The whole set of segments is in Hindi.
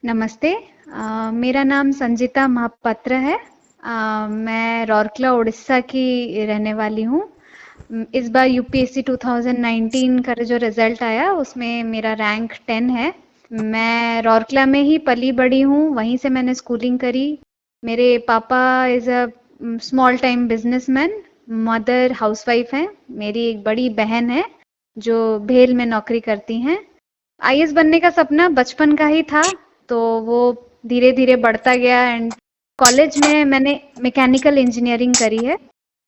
नमस्ते। मेरा नाम संजीता महापात्र है। मैं राउरकेला उड़ीसा की रहने वाली हूँ। इस बार यूपीएससी 2019 का जो रिजल्ट आया उसमें मेरा रैंक 10 है। मैं राउरकेला में ही पली बड़ी हूँ, वहीं से मैंने स्कूलिंग करी। मेरे पापा is a small time businessman, mother housewife हैं। मेरी एक बड़ी बहन है जो भेल में नौकरी करती हैं। आईएएस बनने का सपना बचपन का ही था, तो वो धीरे धीरे बढ़ता गया एंड कॉलेज में मैंने मैकेनिकल इंजीनियरिंग करी है।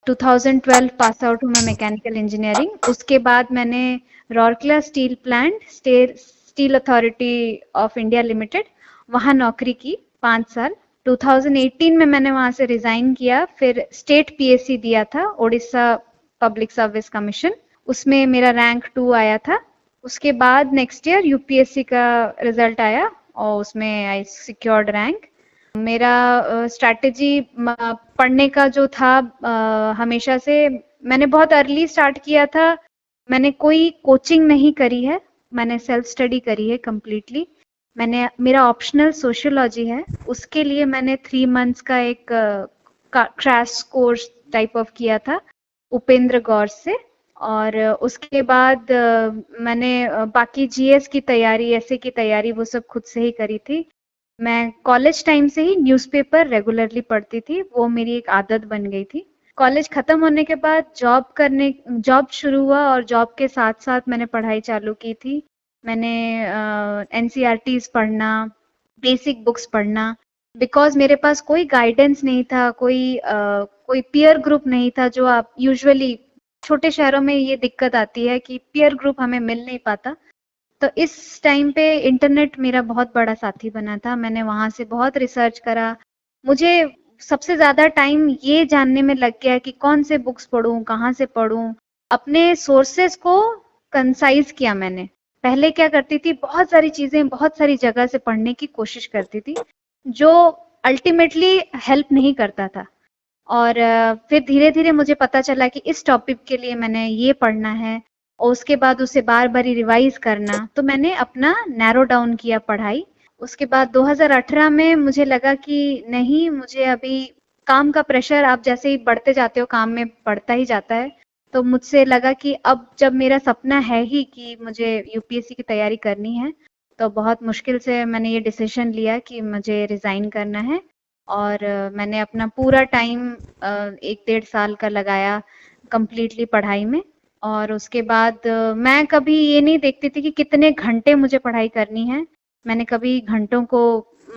2012 पास आउट हूँ मैं मैकेनिकल इंजीनियरिंग। उसके बाद मैंने Rourkela steel plant, steel authority of India limited, वहाँ नौकरी की 5 साल। 2018 में मैंने वहाँ से रिजाइन किया, फिर स्टेट पीएससी दिया था, ओडिशा पब्लिक सर्विस कमीशन। उसमें मेरा रैंक 2 आया था। उसके बाद नेक्स्ट ईयर यूपीएससी का रिजल्ट आया और उसमें आई सिक्योर्ड रैंक। मेरा स्ट्रैटेजी पढ़ने का जो था, हमेशा से मैंने बहुत अर्ली स्टार्ट किया था। मैंने कोई कोचिंग नहीं करी है, मैंने सेल्फ स्टडी करी है कम्प्लीटली। मेरा ऑप्शनल सोशियोलॉजी है, उसके लिए मैंने 3 मंथ्स का एक क्रैश कोर्स टाइप ऑफ किया था उपेंद्र गौर से। और उसके बाद मैंने बाकी जीएस की तैयारी, ऐसे की तैयारी, वो सब खुद से ही करी थी। मैं कॉलेज टाइम से ही न्यूज़पेपर रेगुलरली पढ़ती थी, वो मेरी एक आदत बन गई थी। कॉलेज खत्म होने के बाद जॉब शुरू हुआ और जॉब के साथ साथ मैंने पढ़ाई चालू की थी। मैंने एनसीईआरटीज पढ़ना, बेसिक बुक्स पढ़ना, बिकॉज मेरे पास कोई गाइडेंस नहीं था, कोई पीयर ग्रुप नहीं था। जो आप यूजुअली छोटे शहरों में ये दिक्कत आती है कि पीयर ग्रुप हमें मिल नहीं पाता। तो इस टाइम पे इंटरनेट मेरा बहुत बड़ा साथी बना था। मैंने वहां से बहुत रिसर्च करा। मुझे सबसे ज्यादा टाइम ये जानने में लग गया कि कौन से बुक्स पढूं, कहाँ से पढूं। अपने सोर्सेस को कंसाइज किया मैंने। पहले क्या करती थी, बहुत सारी चीजें बहुत सारी जगह से पढ़ने की कोशिश करती थी, जो अल्टीमेटली हेल्प नहीं करता था। और फिर धीरे धीरे मुझे पता चला कि इस टॉपिक के लिए मैंने ये पढ़ना है और उसके बाद उसे बार बार रिवाइज करना। तो मैंने अपना नैरो डाउन किया पढ़ाई। उसके बाद 2018 में मुझे लगा कि नहीं, मुझे अभी काम का प्रेशर, आप जैसे ही बढ़ते जाते हो काम में बढ़ता ही जाता है। तो मुझसे लगा कि अब जब मेरा सपना है ही कि मुझे यूपीएससी की तैयारी करनी है, तो बहुत मुश्किल से मैंने ये डिसीजन लिया कि मुझे रिजाइन करना है। और मैंने अपना पूरा टाइम 1 डेढ़ साल का लगाया कंप्लीटली पढ़ाई में। और उसके बाद मैं कभी ये नहीं देखती थी कि कितने घंटे मुझे पढ़ाई करनी है। मैंने कभी घंटों को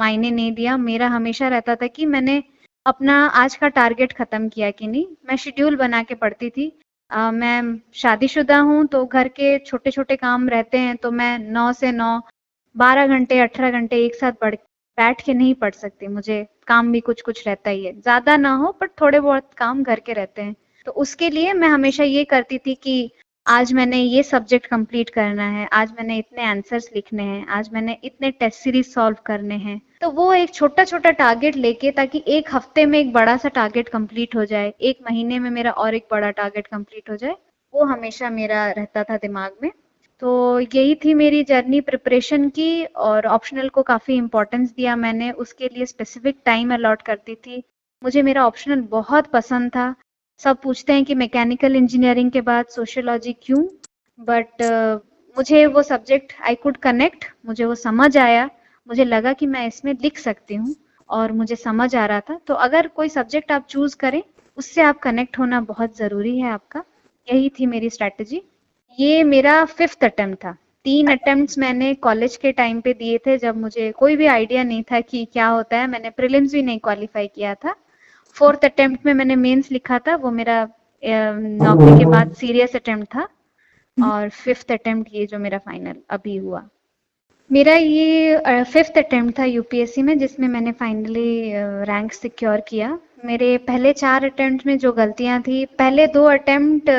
मायने नहीं दिया। मेरा हमेशा रहता था कि मैंने अपना आज का टारगेट खत्म किया कि नहीं। मैं शेड्यूल बना के पढ़ती थी। मैं शादीशुदा हूँ, तो घर के छोटे छोटे काम रहते हैं, तो मैं 9 से 9 12 घंटे 18 घंटे एक साथ बैठ के नहीं पढ़ सकती। मुझे काम भी कुछ कुछ रहता ही है, ज्यादा ना हो पर थोड़े बहुत काम घर के रहते हैं। तो उसके लिए मैं हमेशा ये करती थी कि आज मैंने ये सब्जेक्ट कंप्लीट करना है, आज मैंने इतने आंसर्स लिखने हैं, आज मैंने इतने टेस्ट सीरीज सॉल्व करने हैं। तो वो एक छोटा छोटा टारगेट लेके, ताकि एक हफ्ते में एक बड़ा सा टारगेट कंप्लीट हो जाए, एक महीने में मेरा और एक बड़ा टारगेट कंप्लीट हो जाए, वो हमेशा मेरा रहता था दिमाग में। तो यही थी मेरी जर्नी प्रिपरेशन की। और ऑप्शनल को काफ़ी इम्पोर्टेंस दिया मैंने, उसके लिए स्पेसिफिक टाइम अलॉट करती थी। मुझे मेरा ऑप्शनल बहुत पसंद था। सब पूछते हैं कि मैकेनिकल इंजीनियरिंग के बाद सोशियोलॉजी क्यों, बट मुझे वो सब्जेक्ट आई कुड कनेक्ट, मुझे वो समझ आया। मुझे लगा कि मैं इसमें लिख सकती हूँ और मुझे समझ आ रहा था। तो अगर कोई सब्जेक्ट आप चूज करें, उससे आप कनेक्ट होना बहुत ज़रूरी है आपका। यही थी मेरी स्ट्रैटेजी। ये मेरा 5th अटेम्प्ट था। 3 अटेम्प्ट्स मैंने कॉलेज के टाइम पे दिए थे, जब मुझे कोई भी आइडिया नहीं था कि क्या होता है। मैंने प्रीलिम्स भी नहीं क्वालिफाई किया था। 4th अटेम्प्ट में मैंने मेंस लिखा था, वो मेरा नौकरी के बाद सीरियस अटेम्प्ट था। और 5th अटेम्प्ट ये जो मेरा फाइनल अभी हुआ। मेरा ये 5th अटेम्प्ट था यूपीएससी में, जिसमें मैंने फाइनली रैंक सिक्योर किया। मेरे पहले 4 अटेम्प्ट में जो गलतियां थी, पहले 2 अटेम्प्ट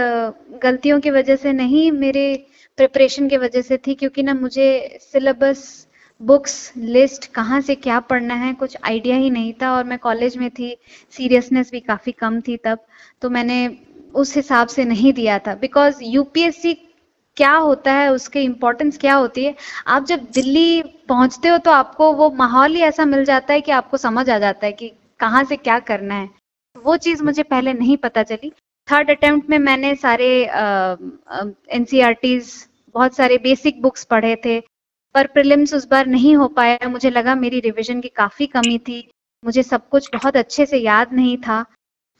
गलतियों की वजह से नहीं, मेरे प्रिपरेशन की वजह से थी। क्योंकि ना मुझे सिलेबस, बुक्स, लिस्ट, कहाँ से क्या पढ़ना है, कुछ आइडिया ही नहीं था। और मैं कॉलेज में थी, सीरियसनेस भी काफ़ी कम थी तब। तो मैंने उस हिसाब से नहीं दिया था, बिकॉज यूपीएससी क्या होता है, उसके इम्पोर्टेंस क्या होती है। आप जब दिल्ली पहुंचते हो तो आपको वो माहौल ही ऐसा मिल जाता है कि आपको समझ आ जाता है कि कहाँ से क्या करना है। वो चीज मुझे पहले नहीं पता चली। थर्ड अटेम्प्ट में मैंने सारे एनसीईआरटीज, बहुत सारे बेसिक बुक्स पढ़े थे, पर प्रीलिम्स उस बार नहीं हो पाया। मुझे लगा मेरी रिवीजन की काफी कमी थी, मुझे सब कुछ बहुत अच्छे से याद नहीं था।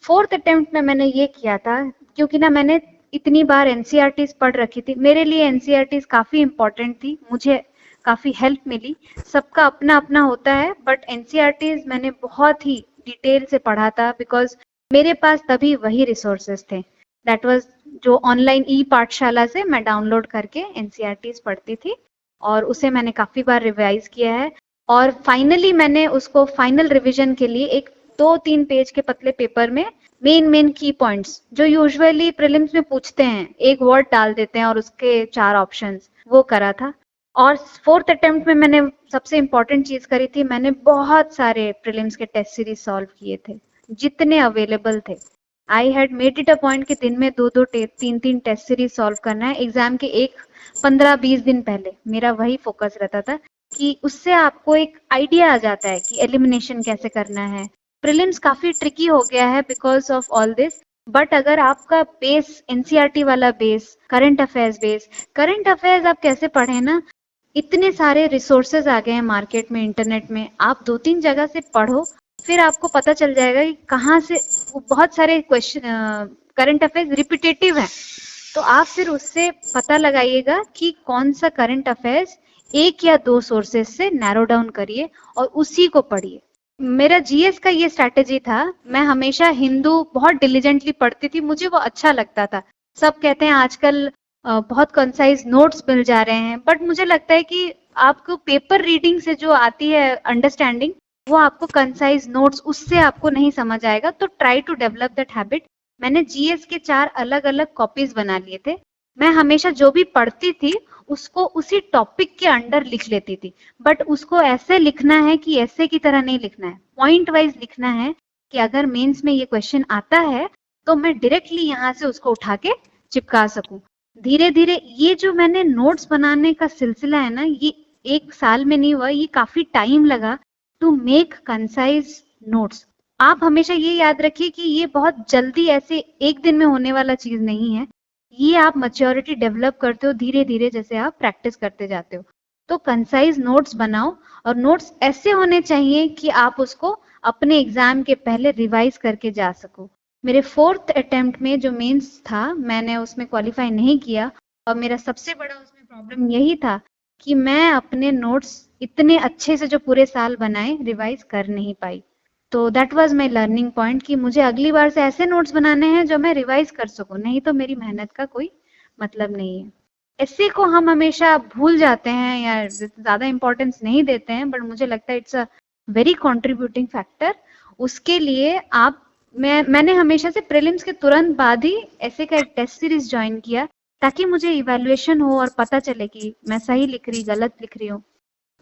फोर्थ अटेम्प्ट में मैंने ये किया था, क्योंकि ना मैंने इतनी बार एनसीईआरटीज पढ़ रखी थी, मेरे लिए एनसीईआरटीज काफी इंपॉर्टेंट थी, मुझे काफी हेल्प मिली। सबका अपना अपना होता है, बट एनसीईआरटीज मैंने बहुत ही डिटेल से पढ़ा था, बिकॉज मेरे पास तभी वही रिसोर्सेज थे। दैट वाज जो ऑनलाइन ई पाठशाला से मैं डाउनलोड करके एनसीईआरटीज पढ़ती थी, और उसे मैंने काफी बार रिवाइज किया है। और फाइनली मैंने उसको फाइनल रिवीजन के लिए एक 2-3 पेज के पतले पेपर में मेन की पॉइंट्स जो यूजुअली प्रीलिम्स में पूछते हैं, एक वर्ड डाल देते हैं और उसके 4 ऑप्शंस, वो करा था। और फोर्थ अटेम्प्ट में मैंने सबसे इंपॉर्टेंट चीज करी थी, मैंने बहुत सारे प्रीलिम्स के टेस्ट सीरीज सॉल्व किए थे जितने अवेलेबल थे। I had made it a point कि दिन में 2-2 3-3 टेस्ट सीरीज सॉल्व करना है। एग्जाम के एक 15-20 दिन पहले मेरा वही फोकस रहता था, कि उससे आपको एक आइडिया आ जाता है कि एलिमिनेशन कैसे करना है। प्रीलिम्स काफी ट्रिकी हो गया है because of all this, but अगर आपका बेस एनसीईआरटी वाला बेस, करंट अफेयर्स आप कैसे पढ़े ना, इतने सारे रिसोर्सेज आ गए हैं मार्केट में, इंटरनेट में, आप 2-3 जगह से पढ़ो, फिर आपको पता चल जाएगा कि कहाँ से बहुत सारे क्वेश्चन करंट अफेयर्स रिपीटेटिव है, तो आप फिर उससे पता लगाइएगा कि कौन सा करंट अफेयर्स एक या 2 सोर्सेज से नैरो डाउन करिए और उसी को पढ़िए। मेरा जीएस का ये स्ट्रैटेजी था, मैं हमेशा हिंदू बहुत डिलीजेंटली पढ़ती थी, मुझे वो अच्छा लगता था। सब कहते हैं आजकल बहुत कंसाइज नोट्स मिल जा रहे हैं, बट मुझे लगता है कि आपको पेपर रीडिंग से जो आती है अंडरस्टैंडिंग, वो आपको कंसाइज नोट्स उससे आपको नहीं समझ आएगा। तो try to develop that habit. मैंने जीएस के 4 अलग अलग कॉपीज बना लिए थे। मैं हमेशा जो भी पढ़ती थी उसको उसी टॉपिक के अंडर लिख लेती थी, बट उसको ऐसे लिखना है कि ऐसे की तरह नहीं लिखना है, पॉइंट वाइज लिखना है, कि अगर मेंस में ये क्वेश्चन आता है तो मैं डायरेक्टली यहाँ से उसको उठा के चिपका सकूं। धीरे धीरे ये जो मैंने नोट्स बनाने का सिलसिला है ना, ये 1 साल में नहीं हुआ, ये काफी टाइम लगा टू मेक कंसाइज नोट्स। आप हमेशा ये याद रखिए कि ये बहुत जल्दी ऐसे एक दिन में होने वाला चीज नहीं है, ये आप मैच्योरिटी डेवलप करते हो धीरे धीरे, जैसे आप प्रैक्टिस करते जाते हो। तो कंसाइज नोट्स बनाओ, और नोट्स ऐसे होने चाहिए कि आप उसको अपने एग्जाम के पहले रिवाइज करके जा सको। मेरे फोर्थ अटेम्प्ट में जो मेंस था, मैंने उसमें क्वालिफाई नहीं किया, और मेरा सबसे बड़ा उसमें प्रॉब्लम यही था कि मैं अपने नोट्स इतने अच्छे से जो पूरे साल बनाए रिवाइज कर नहीं पाई। तो that was my learning point कि मुझे अगली बार से ऐसे नोट्स बनाने हैं जो मैं रिवाइज कर सकूं, नहीं तो मेरी मेहनत का कोई मतलब नहीं है। ऐसे को हम हमेशा भूल जाते हैं या ज्यादा इंपॉर्टेंस नहीं देते हैं, बट मुझे लगता है it's a very contributing factor. उसके लिए आप मैंने हमेशा से प्रीलिम्स के तुरंत बाद ही ऐसे का एक टेस्ट सीरीज ज्वाइन किया, ताकि मुझे इवैल्यूएशन हो और पता चले कि मैं सही लिख रही गलत लिख रही हूँ।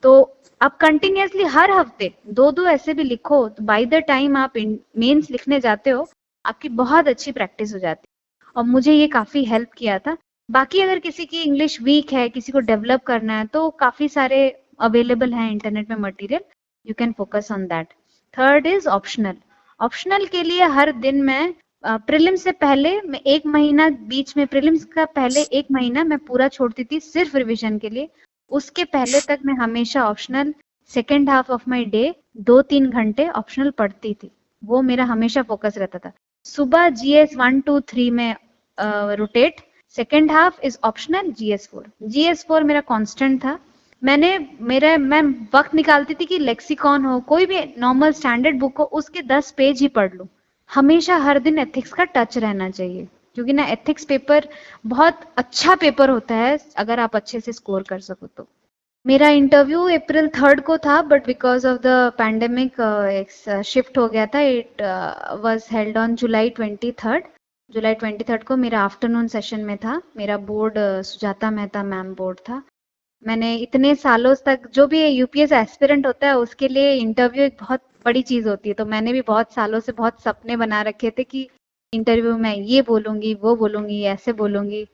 तो आप कंटिन्यूअसली हर हफ्ते 2-2 ऐसे भी लिखो, तो बाय द टाइम आप मेंस लिखने जाते हो आपकी बहुत अच्छी प्रैक्टिस हो जाती है, और मुझे ये काफी हेल्प किया था। बाकी अगर किसी की इंग्लिश वीक है, किसी को डेवलप करना है, तो काफी सारे अवेलेबल हैं इंटरनेट में material, you can focus on that. Third is optional. Optional के लिए हर दिन मैं प्रीलिम्स से पहले मैं 1 महीना, बीच में प्रीलिम्स का पहले 1 महीना मैं पूरा छोड़ती थी सिर्फ रिविजन के लिए। उसके पहले तक मैं हमेशा optional second half of my day 2-3 घंटे ऑप्शनल पढ़ती थी, वो मेरा हमेशा फोकस रहता था। सुबह जीएस 1 2 3 में rotate, second half is optional GS 4। GS 4 मेरा कांस्टेंट था। मैं वक्त निकालती थी कि लेक्सिकॉन हो, कोई भी नॉर्मल स्टैंडर्ड बुक हो, उसके 10 पेज ही पढ़ लूं। हमेशा हर दिन एथिक्स का टच रहना चाहिए, क्योंकि ना एथिक्स पेपर बहुत अच्छा पेपर होता है अगर आप अच्छे से स्कोर कर सको तो। मेरा इंटरव्यू अप्रैल 3 को था, but because of the pandemic एक शिफ्ट हो गया था। It was held on July 23 को मेरा आफ्टरनून सेशन में था। मेरा board Sujata Mehta ma'am board था। मैंने इतने सालों तक, जो भी यूपीएस एस्पिरेंट होता है उसके लिए इंटरव्यू एक बहुत बड़ी चीज होती है, तो मैंने भी बहुत सालों से बहुत सपने बना रखे थे कि इंटरव्यू में ये बोलूंगी, वो बोलूंगी, ऐसे बोलूंगी।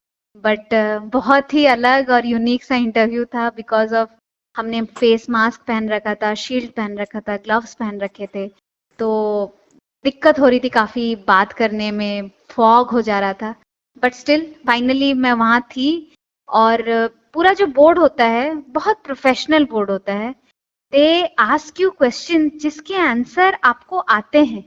बट बहुत ही अलग और यूनिक सा इंटरव्यू था बिकॉज ऑफ हमने फेस मास्क पहन रखा था, शील्ड पहन रखा था, ग्लव्स पहन रखे थे, तो दिक्कत हो रही थी काफी बात करने में, फॉग हो जा रहा था। बट स्टिल फाइनली मैं वहां थी। और पूरा जो बोर्ड होता है बहुत प्रोफेशनल बोर्ड होता है। दे आस्क यू क्वेश्चन जिसके आंसर आपको आते हैं।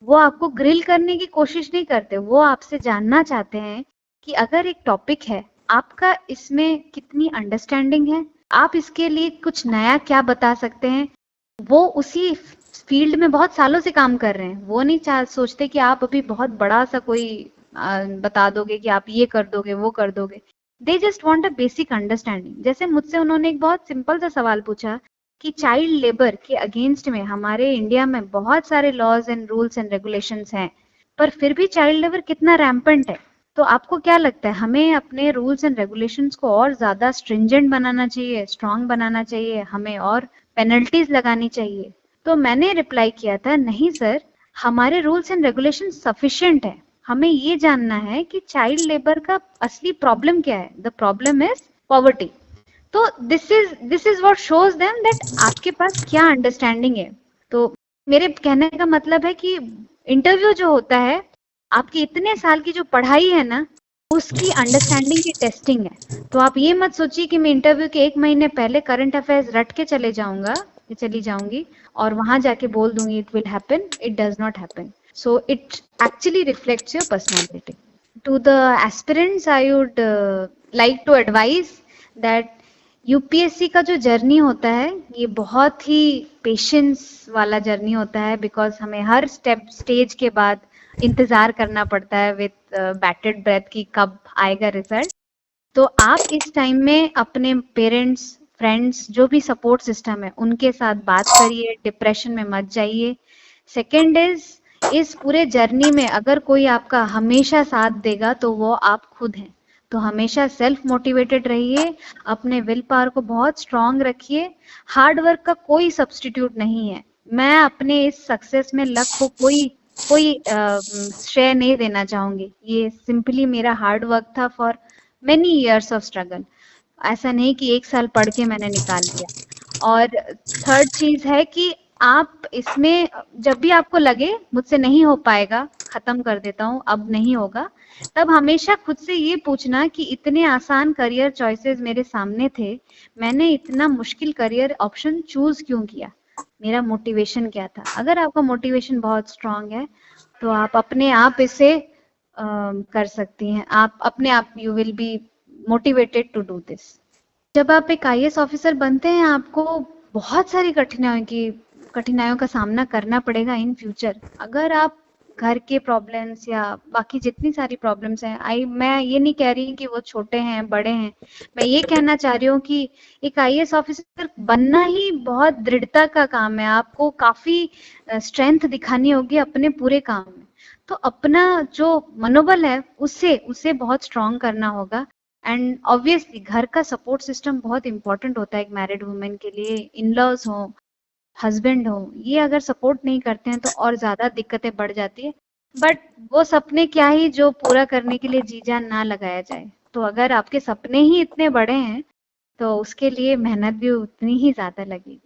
वो आपको ग्रिल करने की कोशिश नहीं करते, वो आपसे जानना चाहते हैं कि अगर एक टॉपिक है, आपका इसमें कितनी अंडरस्टैंडिंग है, आप इसके लिए कुछ नया क्या बता सकते हैं। वो उसी फील्ड में बहुत सालों से काम कर रहे हैं, वो नहीं सोचते कि आप अभी बहुत बड़ा सा कोई बता दोगे कि आप ये कर दोगे वो कर दोगे। They just want a basic understanding. जैसे मुझसे उन्होंने एक बहुत सिंपल सा सवाल पूछा कि चाइल्ड लेबर के अगेंस्ट में हमारे इंडिया में बहुत सारे laws and rules and regulations हैं, पर फिर भी चाइल्ड लेबर कितना रैम्पेंट है। तो आपको क्या लगता है, हमें अपने रूल्स एंड रेगुलेशंस को और ज्यादा स्ट्रिंजेंट बनाना चाहिए, स्ट्रांग बनाना चाहिए, हमें और पेनल्टीज लगानी चाहिए? तो मैंने रिप्लाई किया था, नहीं सर, हमारे रूल्स एंड रेगुलेशन सफिशिएंट है। हमें ये जानना है कि चाइल्ड लेबर का असली प्रॉब्लम क्या है। The problem is poverty. तो this is what shows them that आपके पास क्या अंडरस्टैंडिंग है। तो मेरे कहने का मतलब है कि इंटरव्यू जो होता है, आपकी इतने साल की जो पढ़ाई है ना, उसकी अंडरस्टैंडिंग की टेस्टिंग है। तो आप ये मत सोचिए कि मैं इंटरव्यू के 1 महीने पहले करंट अफेयर्स रट के चले जाऊंगा, चली जाऊंगी और वहां जाके बोल दूंगी it will happen. It does not happen. So it actually reflects your personality. To the aspirants I would like to advise that UPSC का जो जर्नी होता है, ये बहुत ही पेशेंस वाला जर्नी होता है, बिकॉज हमें हर स्टेज के बाद इंतजार करना पड़ता है विथ बैटेड ब्रेथ की कब आएगा रिजल्ट। तो आप इस टाइम में अपने पेरेंट्स, फ्रेंड्स, जो भी सपोर्ट सिस्टम है उनके साथ बात करिए, डिप्रेशन में मत जाइए। सेकेंड इज, इस पूरे जर्नी में अगर कोई आपका हमेशा साथ देगा तो वो आप खुद हैं। तो हमेशा सेल्फ मोटिवेटेड रहिए, अपने विल पावर को बहुत स्ट्रांग रखिए। हार्ड वर्क का कोई सब्स्टिट्यूट नहीं है। मैं अपने इस सक्सेस में लक को कोई कोई श्रेय नहीं देना चाहूंगी। ये सिंपली मेरा हार्ड वर्क था for many years of struggle. ऐसा नहीं कि 1 साल पढ़ के मैंने निकाल लिया। और थर्ड चीज है कि आप इसमें जब भी आपको लगे मुझसे नहीं हो पाएगा, खत्म कर देता हूँ, अब नहीं होगा, तब हमेशा खुद से ये पूछना कि इतने आसान करियर चॉइसेस मेरे सामने थे, मैंने इतना मुश्किल करियर ऑप्शन चूज क्यों किया, मेरा मोटिवेशन क्या था। अगर आपका मोटिवेशन बहुत स्ट्रांग है तो आप अपने आप इसे कर सकती हैं। आप अपने आप, you will be motivated to do this. जब आप एक आईएएस ऑफिसर बनते हैं, आपको बहुत सारी कठिनाइयों का सामना करना पड़ेगा इन फ्यूचर। अगर आप घर के प्रॉब्लम्स या बाकी जितनी सारी प्रॉब्लम्स हैं, मैं ये नहीं कह रही कि वो छोटे हैं बड़े हैं, मैं ये कहना चाह रही हूँ कि एक आईएएस ऑफिसर बनना ही बहुत दृढ़ता का काम है। आपको काफी स्ट्रेंथ दिखानी होगी अपने पूरे काम में। तो अपना जो मनोबल है उसे उसे बहुत स्ट्रांग करना होगा। एंड ऑब्वियसली घर का सपोर्ट सिस्टम बहुत इंपॉर्टेंट होता है एक मैरिड वुमेन के लिए। इन लॉज हो, हस्बैंड हो, ये अगर सपोर्ट नहीं करते हैं तो और ज्यादा दिक्कतें बढ़ जाती है। बट वो सपने क्या ही जो पूरा करने के लिए जी जान ना लगाया जाए। तो अगर आपके सपने ही इतने बड़े हैं तो उसके लिए मेहनत भी उतनी ही ज्यादा लगेगी।